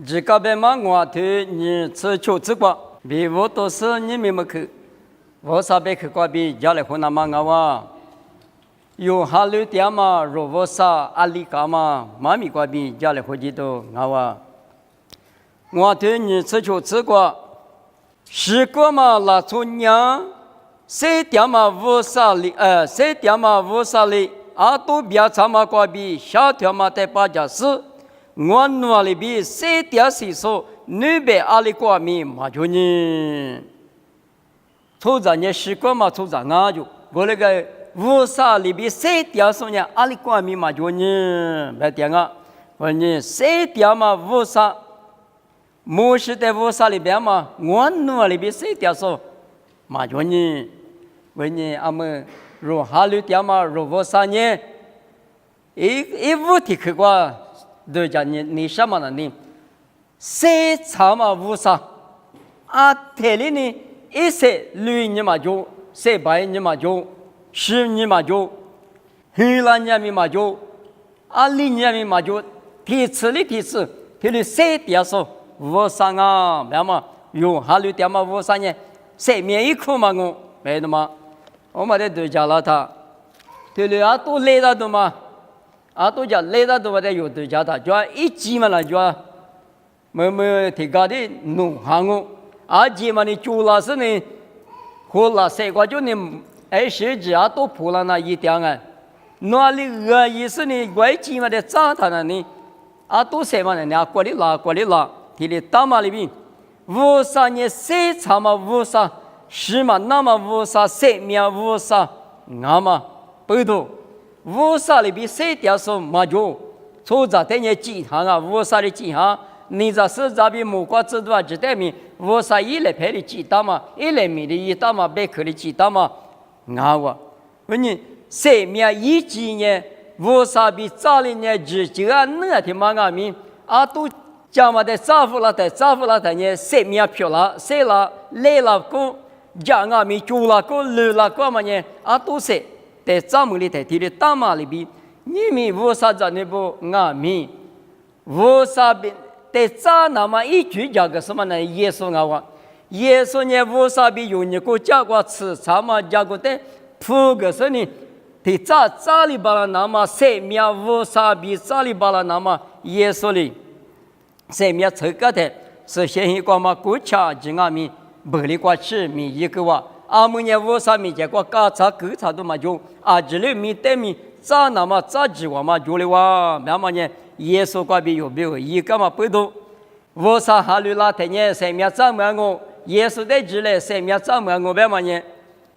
这个别嘛，我对你吃求吃过，比我都是你们去，我啥别去过比家里湖南嘛我哇，有哈路点嘛，如我啥阿里嘎嘛，妈咪过比家里湖几多我哇，我对你吃求吃过，十个嘛拉出娘，谁点嘛无啥哩谁点嘛无啥哩，阿都别查嘛过比，小条嘛在八家市。我努力比谁点谁说，女别阿里瓜米嘛就你，出咱也习惯嘛，出咱俺就我那个无啥里比谁点说呢？阿里瓜米嘛就你，别点啊！我你谁点嘛无啥，没事的无啥里边嘛，我努力比谁点说嘛就你，我你俺们如哈里点嘛如无啥呢？一问题去过。对家你什么呢？你谁查嘛无啥？啊，这里呢，一些绿你嘛就，谁白你嘛就，是你嘛就，黑蓝你嘛就，啊里你嘛就，提次，提的谁点说无啥啊？别嘛，用哈绿点嘛无啥呢？谁免一口嘛我，没的嘛，我们的对家了他，对了啊都累了的嘛。啊，都讲累到都不得有对家他，就一急嘛了就，没提高的弄行我，啊急嘛你做了是呢，后来谁个就你十几啊都破了那一点啊，哪里恶意是呢？外急嘛的炸他了呢，啊都谁嘛呢？过来拉，提的大马里边，无啥呢？谁查嘛无啥，是嘛那么无啥，谁面无啥，那么不多。无啥里比谁点说嘛就，从这等于几行啊？无啥的几行，你这是这边木瓜制度啊？只代明无啥一来拍的几大嘛，一来米的一大嘛，百克的几大嘛，俺我问你，谁面一几年无啥比早的年只就按那天嘛俺们啊都讲嘛的丈夫了的呢，谁面漂了，谁了累了过，讲俺们做了过累了过嘛呢？啊都谁？在咱们里头提的大马里边，你们无啥子那不俺们无啥比在咱那么一句讲个什么呢？耶稣啊话，耶稣呢无啥比有你个讲过吃啥嘛讲过的，铺个是呢，在咱里巴拉那么谁面无啥比咱里巴拉那么耶稣里，谁面这个的是现一个嘛国家就俺们不里过去米一个话。阿们呢？无啥米结果，干啥狗啥都没用。啊，这里米对米，咋那么咋几万嘛？就的哇，明嘛呢？耶稣挂比有没有？一个嘛不多。无啥哈律拉天呢？谁面怎么我？耶稣在这里，谁面怎么我？明嘛呢？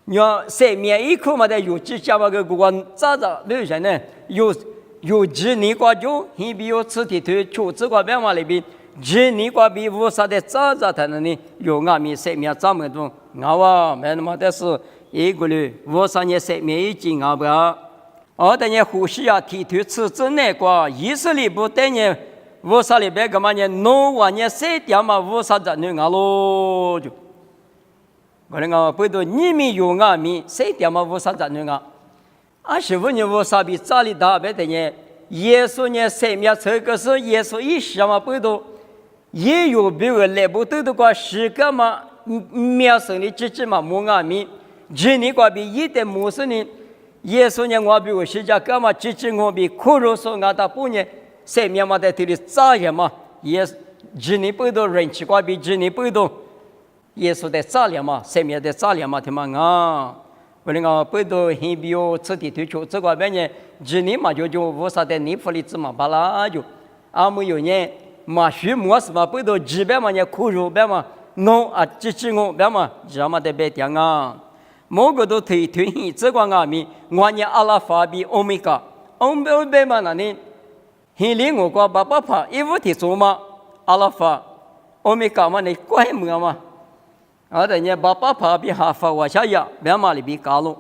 你谁面一口嘛的有几家嘛个国咋留下呢？有几年过就，你比有吃的头，确实过明嘛里边。几年过比无啥的咋他呢？有俺们谁面怎么多？我没那么的是一个人，我上年生命已经不要，我等年呼吸啊，体头吃之内个，意识里不等年，我啥里边干嘛呢？弄完年谁点嘛？我啥子弄咯就，我那个不都你们有俺们谁点嘛？我啥子弄啊？25年我啥比咋里大别等年，耶稣年生命这个是耶稣一时嘛不都，也有别个来不都的个十个嘛。面生的自己嘛，莫俺们，今年过比一点没事呢。耶稣呢，我比我现在干嘛？自己我比苦肉说俺大半年，谁面嘛在这里咋样嘛？也今年不多人气过比今年不多，耶稣在咋样嘛？谁面在咋样嘛？听嘛啊？我那个不多很比我吃的退休，这个半年今年嘛就无啥的年福利子嘛，巴拉就，俺们有年嘛许没什么不多几百嘛呢苦肉百嘛。弄啊，支持我，别嘛，这么的别讲啊。某个都推这个阿米，我呢阿拉法比欧米伽，欧米伽嘛那呢，现在我个爸怕，一无提做嘛，阿拉法，欧米伽嘛你怪么嘛？啊，等呢爸怕比哈法我下呀，别嘛里比搞了，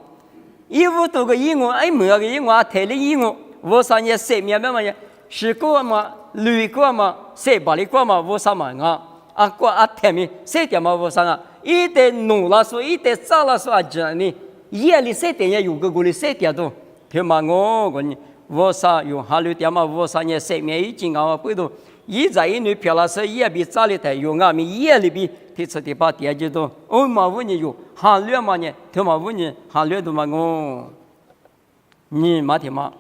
一无多个英文，么个英文，台里英文，我上呢谁面别嘛呀？是个嘛，绿个嘛，谁把你个嘛，我啥嘛啊？啊，过啊，天明谁点嘛？我上啊，一点努了说，一点早了说啊，这呢，夜里谁点也有个过来谁点都，听嘛我你，我啥用哈律点嘛？我啥呢？谁面已经啊，不都一在一女漂亮是也比咋里的有俺们也里比提出的把点就多，我嘛问你有hand略嘛呢？他嘛问你hand略多嘛我，你嘛提嘛？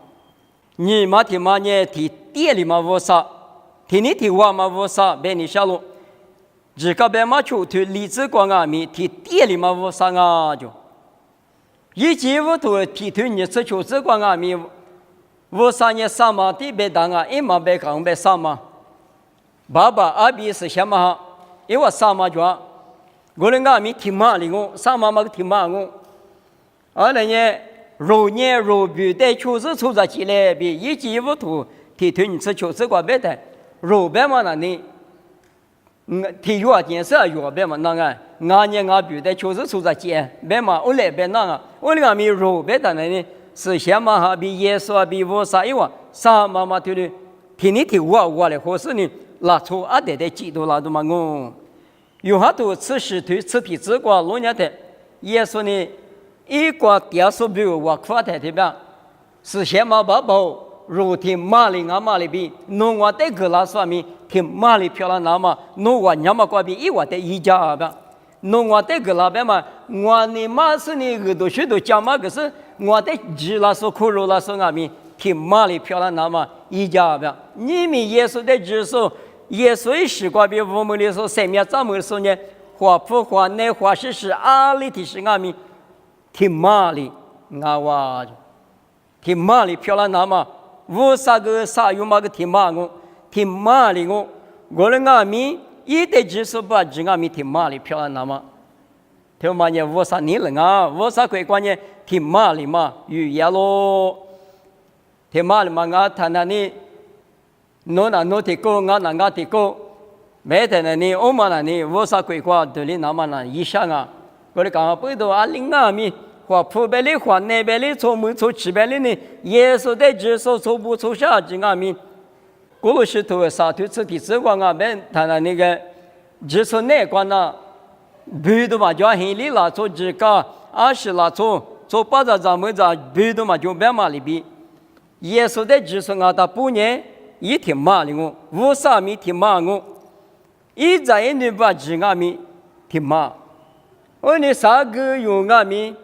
你嘛提嘛呢？提店里嘛我啥？提你提我嘛我啥？别你下路。只个别嘛出去荔枝光啊米提店里嘛我啥啊就，一节我都提推你吃出这光啊米，我啥呢啥嘛地别当啊，一嘛别讲别啥嘛，爸爸阿比是什么哈？因为啥嘛就，我那个米提嘛里我啥嘛嘛提嘛我，而那呢肉呢肉比带出是出在起来比一节我都提推你吃出这光别的肉别嘛那呢。体育建设有别嘛那个，俺年俺比的确实出在建，别嘛我来别那个，我那个米肉别的那呢是什么哈？比耶稣比我啥一话，啥妈妈对的，听你听我的，或是呢拉出阿爹的基督拉都嘛我，有好多吃石头吃皮子瓜老年的，耶稣呢一个点数比我快的对吧？是什么宝宝？肉体马里俺马里比，弄我带个拉说明，挺马里漂亮那么，弄我娘嘛过比一我带一家吧，弄我带个拉边嘛，我你妈是你耳朵许多讲嘛，可是我带鸡拉说苦肉拉说俺们挺马里漂亮那么一家吧，你们耶稣的指数，耶稣一时过比我们的说生命怎么说呢？花不花内花是阿里的是俺们挺马里俺娃，挺马里漂亮那么。我啥个啥有嘛个挺马我，挺马里我的俺们一代只是把只俺们挺马里漂亮那么，听嘛呢？我啥你了啊？我啥鬼关呢？挺马里嘛，语言咯，挺马里嘛，俺谈那你，侬那侬提高，俺那俺提高，没谈那你，我嘛那你，我啥鬼关？对哩那么那一下啊，我的讲不都阿领俺们。花普百里花内百里从没从七百里呢，耶稣在接受从不从下几阿米，过去头沙土吃的吃光啊，别谈了那个接受内关呐，别的嘛就很里啦，做这个20啦，做八十咱们这别的嘛就别嘛里边，耶稣在接受啊，他不年一天嘛里我，五三米天嘛我，一在一年把几阿米天嘛，我你啥个用阿米？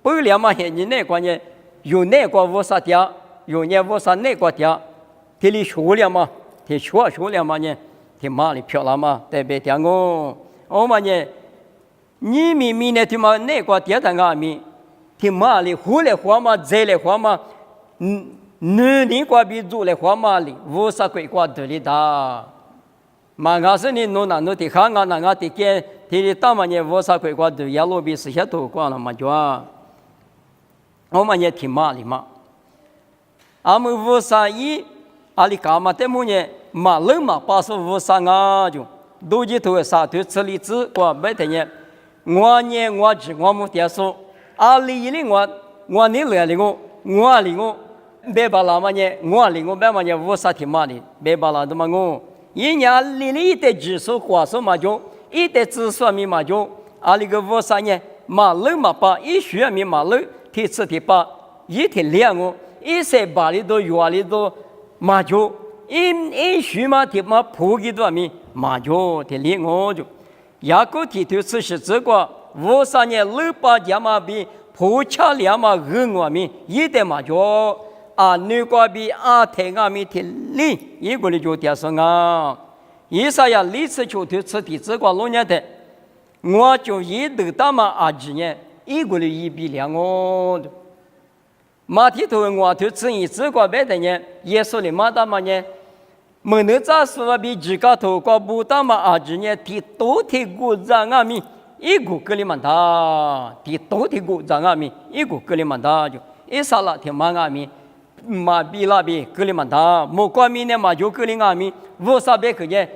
不了嘛，现在那关键有那个我啥点，有那我啥那个点，这里学了嘛，这学了嘛呢，这嘛里漂亮嘛，对不对？我嘛呢，你明呢他妈那个点在俺们，这嘛里活来活嘛，在来活嘛，女人瓜比做来活嘛里，我啥鬼瓜得里的，嘛俺是你弄那弄的看俺那俺的给，这里大嘛呢，我啥鬼瓜得也路比是些多瓜了嘛就啊。我们也挺马里嘛，俺们五三一，阿里干嘛的么呢？马人嘛，八十五三啊就，都去头沙头吃荔枝，我没得呢。我呢，我只我们点说，阿里里我你来里我里别把那么呢，我里别嘛呢，五三挺马里，别把那的嘛我，一年里一代指数花数嘛就，一代指数米嘛就，阿里个五三呢，马人嘛把一学米马人。第四第八，一天两个，一三八里头月里头马脚，一许嘛的嘛破几多米马脚的两个就，雅各提头吃是这个，53年600家嘛比破恰两嘛2米，一代马脚啊，那个比啊太阿米的里，一个里就点上啊，一啥呀？历次就头吃的这个老年的，我就一头大嘛啊几年。一个人1比2哦，马蹄头我头吃一次过别的呢，耶稣的马大嘛呢，没能咋说比自家头过不大嘛啊几年，提多提过让阿米，一个格里蛮大，提多提过让阿米，一个格里蛮大就，一啥了提马阿米，马比那比格里蛮大，莫关米呢马就格里阿米，我啥别个呢，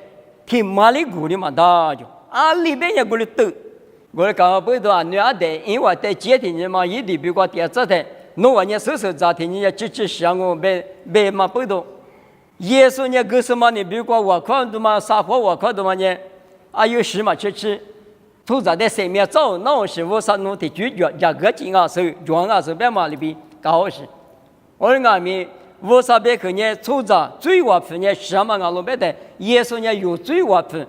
提马里格里蛮大就，啊里边也格里多。我讲不多啊，你阿得，因为在家庭人嘛，一定比较点子的，侬话你手家庭你也积极想我别嘛不多。耶稣呢，个什么呢？比如说我看的嘛，撒泼我看的嘛呢，啊有时嘛吃，突然在身边走，那我是我啥弄的拒绝，价格金啊手，赚啊手别嘛里边搞好事。我俺们我啥别个呢？出着最瓦夫呢？什么啊？路边的耶稣呢有最瓦夫，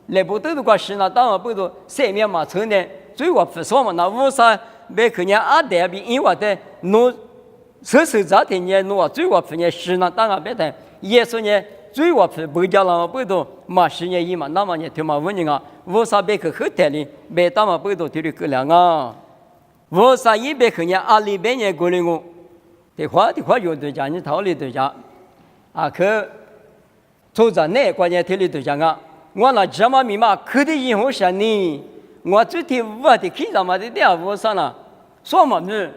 来不得的话是那当然不都上面嘛成的最瓦夫什么那我啥别个呢？阿代比因为的侬实实在在呢，侬最瓦夫呢是那当然别的耶稣呢最瓦夫不叫了不都嘛是呢伊嘛那么呢他妈问你啊，我啥别个后台里别当嘛不都提的个量啊，我啥一别个呢阿里边呢过来我。的话有对象，你逃离对象，啊，可出在那关键体里对象啊，我那这么密码，可的以后是你，我最近我的看什么的点我上了，说嘛呢，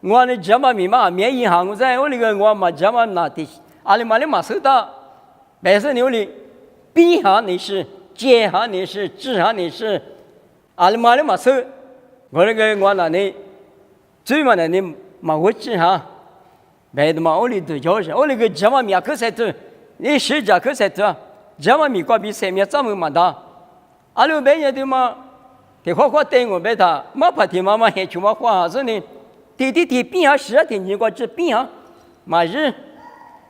我那这么密码免银行我在我那个我嘛这么拿的，阿里嘛的嘛收到，白色牛的，B 行你是，J 行你是，G 行你是，阿里嘛的嘛收，我那个我那的，最嘛那的嘛我G行。别的嘛，我里头就是，我那个这么米可才头，你十家可才头，这么米挂比上面这么嘛大，阿六别人的嘛，的花对我别他，没怕的妈妈还去嘛花子呢，天变下10天你过这变下，嘛是，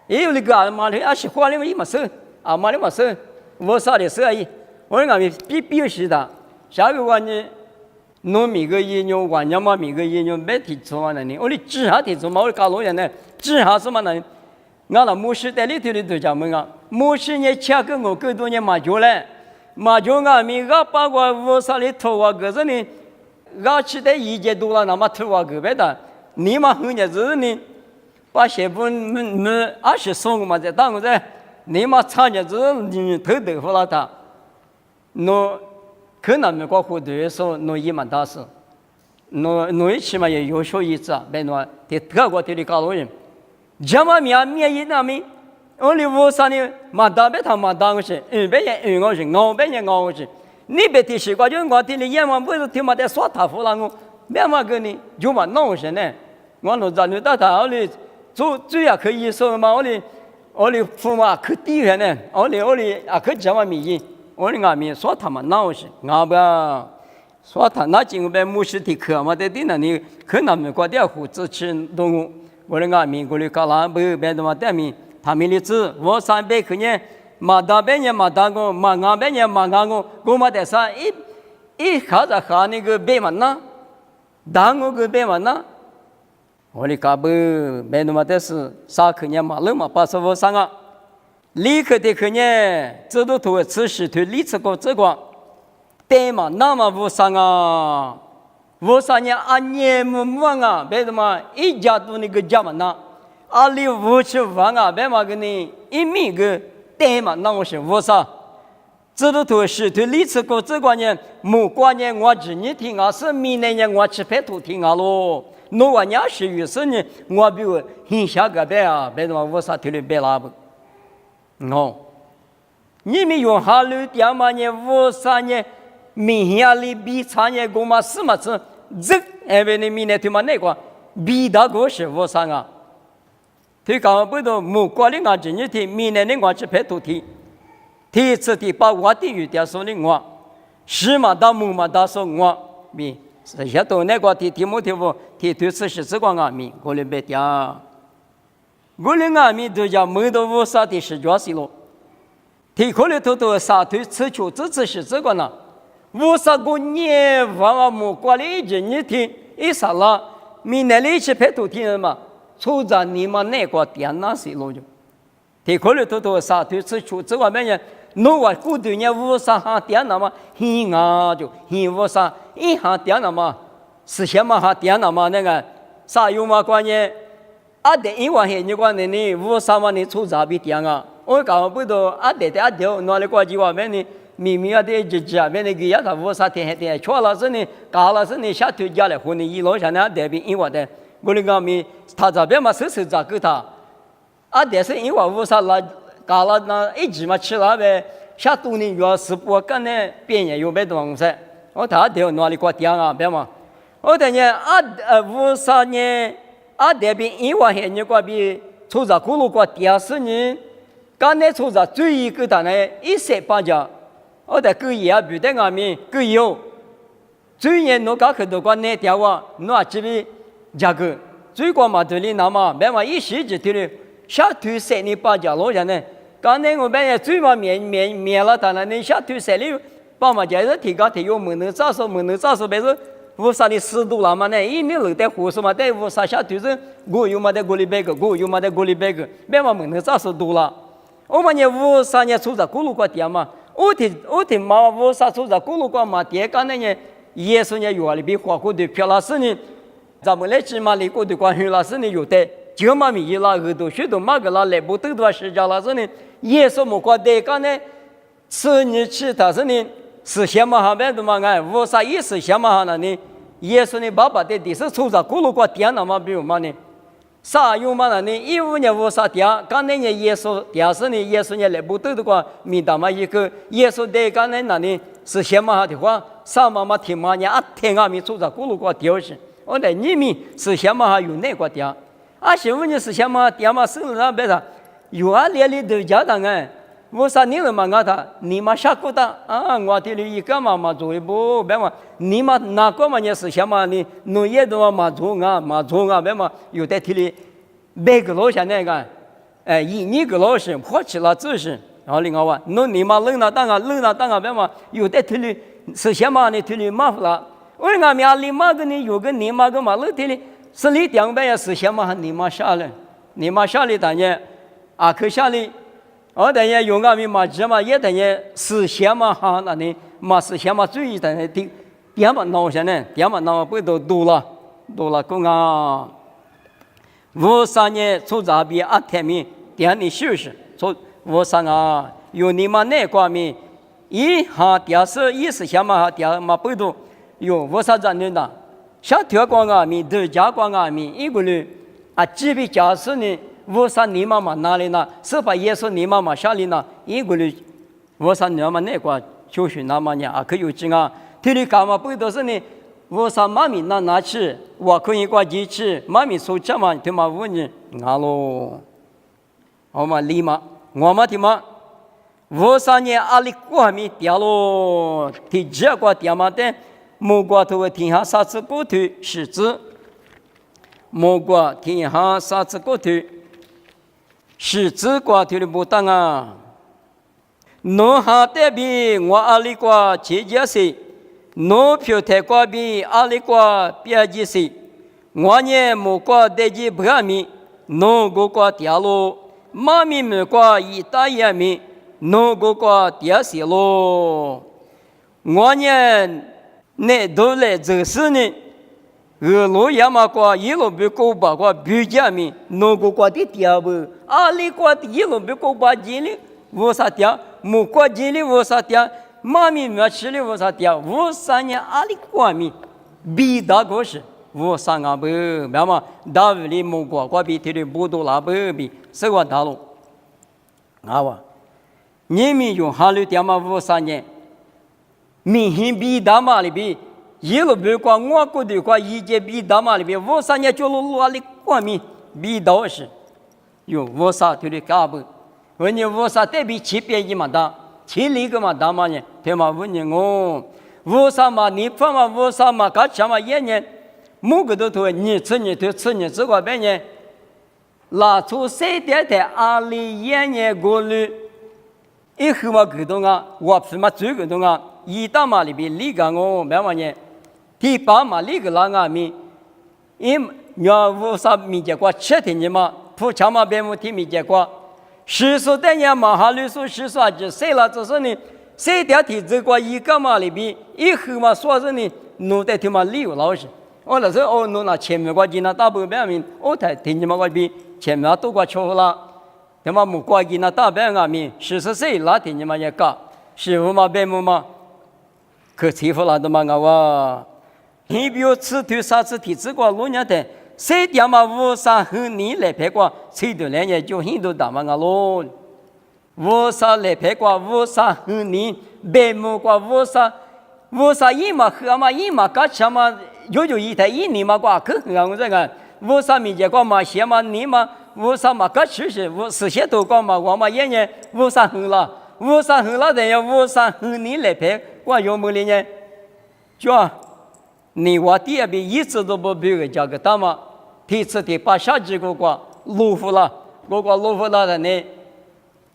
也有那个阿妈的阿是花里面嘛收，阿妈的嘛收，我啥的收而已，我那边必须的，下个关呢。侬每个研究，我娘嘛每个研究没提出嘛呢？我的治下提出嘛，我搞老人呢，治下什么呢？俺那牧师在里头的都讲么啊？牧师呢，恰跟我更多年马脚嘞，马脚俺们俺把我啥里头啊个子呢？俺去的一节多了，那么头啊个别的，你嘛后年子呢？把些不没20送嘛在当在，你嘛参加子你头豆腐了他，侬。可能美国户头说侬一蛮大事，侬起码也有学一次啊，别侬在德国这里搞老人，这么面一那面，我哩我啥呢？蛮大别他蛮大个是，别人我是，我别人我是，你别提习惯，就我这里眼望不是听嘛在耍他夫了我，别嘛个呢，就嘛弄些呢，我侬在你到他我哩最也可以说嘛，我哩父母可低远呢，我哩啊可这么米。我的阿弥说他们闹事，俺不说他那经过牧师的课嘛，在地那里可能没过点胡子吃动物，我的阿弥过来搞那不别的嘛点名，他们的字我300块钱，马大半年马大个，马俺半年马俺个，我嘛在啥一下子下那个白嘛那，当我个白嘛那，我的搞不别的嘛在是3块钱马路嘛85上啊。立刻的可呢，这都图吃石头立这个这个，对嘛？那么无上啊，无上呢？俺年木啊，别的嘛，一家都那个家嘛那，阿里无吃饭啊，别嘛个呢，一米个对嘛？那我是无上，这都图石头立这个这个呢，木瓜呢，我只你听啊，是明年呢，我吃白土听啊喽。侬我娘是有时呢，我比如很下个别啊，别的嘛无啥听的别拉不。哦，你们用哈路点嘛呢？我啥呢？明天里比啥呢？我嘛是嘛是，这因为你明天他妈那个比大个是我啥啊？他讲不到木瓜的俺今天明年的我去拍图题，第一次的把我的语点说的我，是嘛大木嘛大说我比，这些都那个题目题目题对此是这个俺们我来别点。我们阿弥陀佛，没到无啥的是主要是咯。提可里头都啥推吃球，这次是这个呢。无啥个年王木瓜里一你听一啥啦？明年里去拍图听嘛，出在你们那个点那是咯就。提可里头都啥推吃球，这个咩嘢？侬话古代人无啥行点那么，很啊就很无啥，一行点那么，是什么行点那么那个啥有嘛关系？阿爹因为现你讲你无啥嘛你出杂比点啊，我讲不到阿爹的阿爹拿来过几话咩你明明阿爹就讲咩你个呀他无啥天天错了是你搞了是你下头家来和你一路上阿爹比因为的，我哩讲咪他这边嘛是咋个他，阿爹是因为无啥了搞了那一直嘛吃了呗，下头你要是不干呢别人有别东西，我他阿爹拿来过点啊别嘛，我等下无啥呢。阿这边因为现你个比出在咕噜个电视呢，刚才出在最一个的呢138家，我在个也不得外面个有，最近侬搞很多个那条啊，侬这边这个最高嘛这里那么，别嘛一时就对了，下头塞你把家落下呢。刚才我半夜嘴巴灭了他了，你下头塞里把嘛家是提高提有门能咋说别说无啥的湿度了嘛呢？一年楼带胡说嘛，带无啥下头是我有嘛的锅里白个，我有嘛的锅里白个，别嘛门能咋说多了。我们呢无啥呢出在咕噜瓜店嘛，我听妈无啥出在咕噜瓜嘛店，刚才呢耶稣呢有里比花过的漂亮是呢，咱们来起码里过的关于那是呢有的。就嘛米拉耳朵许多马个拉来不得多时间了是呢，耶稣么过的刚呢，是你去他是呢，是什么哈别的嘛哎，无啥意思什么哈那呢？耶稣呢爸爸的第是出在咕噜过点了嘛，比如嘛呢，啥有嘛那呢？15年无啥点，刚才呢耶稣点是呢，耶稣呢来不得的话，米大嘛一个耶稣的刚才那呢是什么哈的话，啥嘛听嘛呢啊听啊米出在咕噜过点是，我的你们是什么哈有那个点？啊，媳妇你是什么？爹妈生了别的，有啊，连里都家当哎，我啥你了嘛？我他你妈下过的啊？我这里一个嘛做一步，别嘛，你妈哪个嘛？你是什么？你农业的嘛做啊，别嘛，有在这里每个老乡那个，哎，一个老师跑起了知识，然后另外话，你妈扔了当啊，别嘛，有在这里是什么？你这里麻烦了，我俺们家里妈个你有个你妈个嘛，那这里。是你两百也是什么？你妈下来，当然啊，可下来，我等下用俺们嘛鸡嘛，也等下是什么哈？那你嘛是什么注意等下的，点嘛闹下呢？点嘛闹不都多了，公啊！53年出杂比阿天米点你休息，出53啊，有你妈那挂米，一哈点是一是什么哈？点嘛不多，有53张人的。小条光啊米，都加光啊米，一个人啊，即便假设呢，53年妈妈哪里呢？是把耶稣年妈妈下里呢？一个人53年嘛那个就是那么呢啊，可有劲啊！这里干嘛不都是呢？53妈咪拿去，我可以挂机去，妈咪说什么？他妈问你，俺喽，我嘛立马，我嘛他妈53年阿里过米掉喽，提这个掉嘛的。莫过头天下啥子过头是指，莫过天下啥子过头是指过头的不当啊！侬下得比我阿里过节节些，侬票太过比阿里过别节些，我呢莫过得几不米，侬个过掉喽，妈咪莫过一大一米，侬个过掉些喽，我呢。那都来就是呢，路也嘛过，一路被狗把过比较米，弄个过的掉不，阿里过的一路被狗把进里，无啥掉，木过进里无啥掉，妈咪没吃里无啥掉，53年阿里过米，比大个是53啊不，别嘛，大屋里木过比提的不多啦不比，是个大路，啊哇，你们用哈路掉嘛53年。明显比大马里边，一路不过我过的话，一节比大马里边，53年就路里过米比到是，有53对的干不？问你53对比700亿嘛大，7里个嘛大嘛呢？对嘛？问你我53嘛，你放嘛53嘛，干什么1年？每个都头你吃这个半年，拿出3点的阿里1年过路，一后嘛个东啊，我是嘛最个东啊。一大马里边里个我没玩呢，第8马里个啷个米，因要53米结果7天的嘛，不长嘛别么天米结果，10的年嘛哈绿树10岁就谁了就是呢，3点天这个一个马里边，一后嘛说是呢，弄得他妈理由老实，我那时候弄那前面个进那大半边面，我才听见嘛个边前面都过错了，他妈木过进那大半个面，10岁那听见嘛也搞，15嘛别么嘛。可欺负了的嘛我，你比如吃头啥子体质过路年的，谁点嘛53和你来拍过，吃头2年就很多大嘛咯，53来拍过53和你白木过53一嘛和嘛一嘛干什么？有一台一你嘛过可很我这个53米结过嘛些嘛你嘛53嘛干吃是50些多过嘛我嘛1年53和了，53和了等于53和你来拍。我有么里呢？就你我第2遍一直都不比个价格大嘛，第次第8下几个过路虎了，我个老夫老的呢，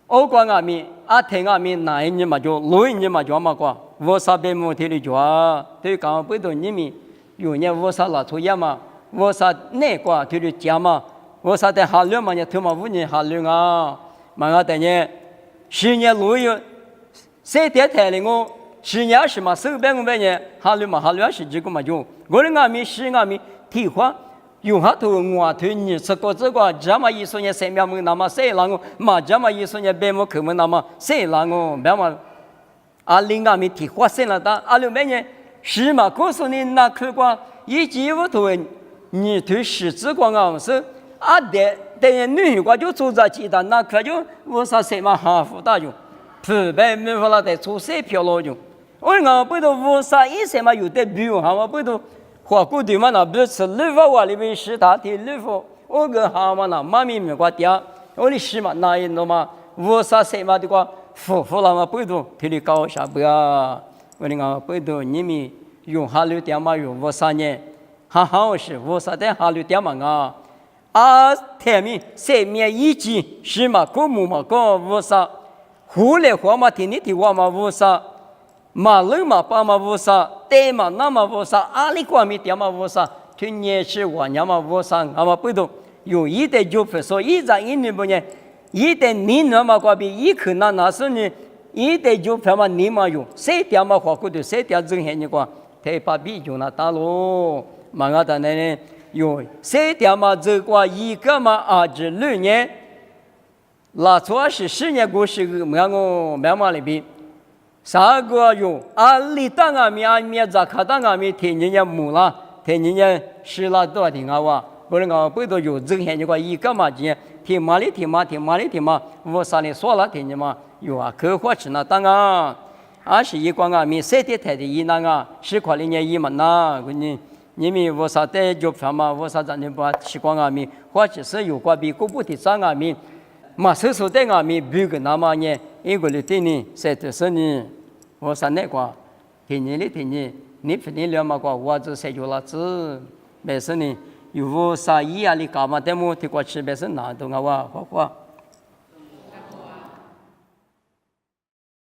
我管阿米阿听阿米哪一年嘛就哪一年嘛就嘛个，我啥别没听的就啊，对讲不懂你们有年我啥拿出也嘛，我啥那个听的讲嘛，我啥在下流嘛也听嘛5年下流啊，嘛我等呢10年路有谁在台里我。10年是嘛，400-500年，下流嘛下流是几个嘛就，我的阿米是阿米提花，用下头我头你这个，这么一说呢3秒门那么谁让我，嘛这么一说呢白么口门那么谁让我，白么，阿林阿米提花生了的，阿六百年是嘛，告诉你那口瓜，一几五头你头十字光啊是，阿的等女瓜就做着鸡蛋，那可就我啥谁嘛哈福大用，普遍没法了得出谁票了就。我讲不都无啥意思嘛，有的比如哈嘛不都花骨头嘛那不是绿法话里面是他的绿法，我个哈嘛那妈咪没挂掉，我的是嘛那一弄嘛无啥事嘛的话服了嘛不都提里高下不呀？我讲不都你们用哈绿点嘛用无啥呢？哈好是无啥的哈绿点嘛啊台面上面一级是嘛古木嘛个无啥，后来话嘛听你的话嘛无啥。马路嘛，爸嘛无啥，对嘛那么无啥，阿里瓜米点嘛无啥，去年是我娘嘛无啥，阿嘛不懂，有一点就不说，一张一年不呢，一点你那么瓜比一口那是呢，一点就不嘛你嘛有，谁点嘛花骨头，谁点挣钱的瓜，太把比就那大喽，嘛我的呢有，谁点嘛这瓜一个嘛26年，那主要是10年过去个，我慢慢里边。啥个有阿里当阿米阿米扎卡当阿米天人家木啦，天人家是啦多听啊哇，不然讲不都有挣钱的话，一个嘛钱，天马里天马，我啥哩说了天人嘛，有啊，可花吃那当啊，是一光阿米谁的台的一那啊，10块里年一嘛那，你们我啥的就票嘛，我啥咱就把10光阿米，或者是有关比古不的3阿米。嘛，手的阿米比个那么呢，一个里对呢，谁就是呢？我说那个，听你，你不你了嘛个，我就谁就了子，没事呢，有啥意啊？你干嘛的么？提过去没事拿东啊哇，花花。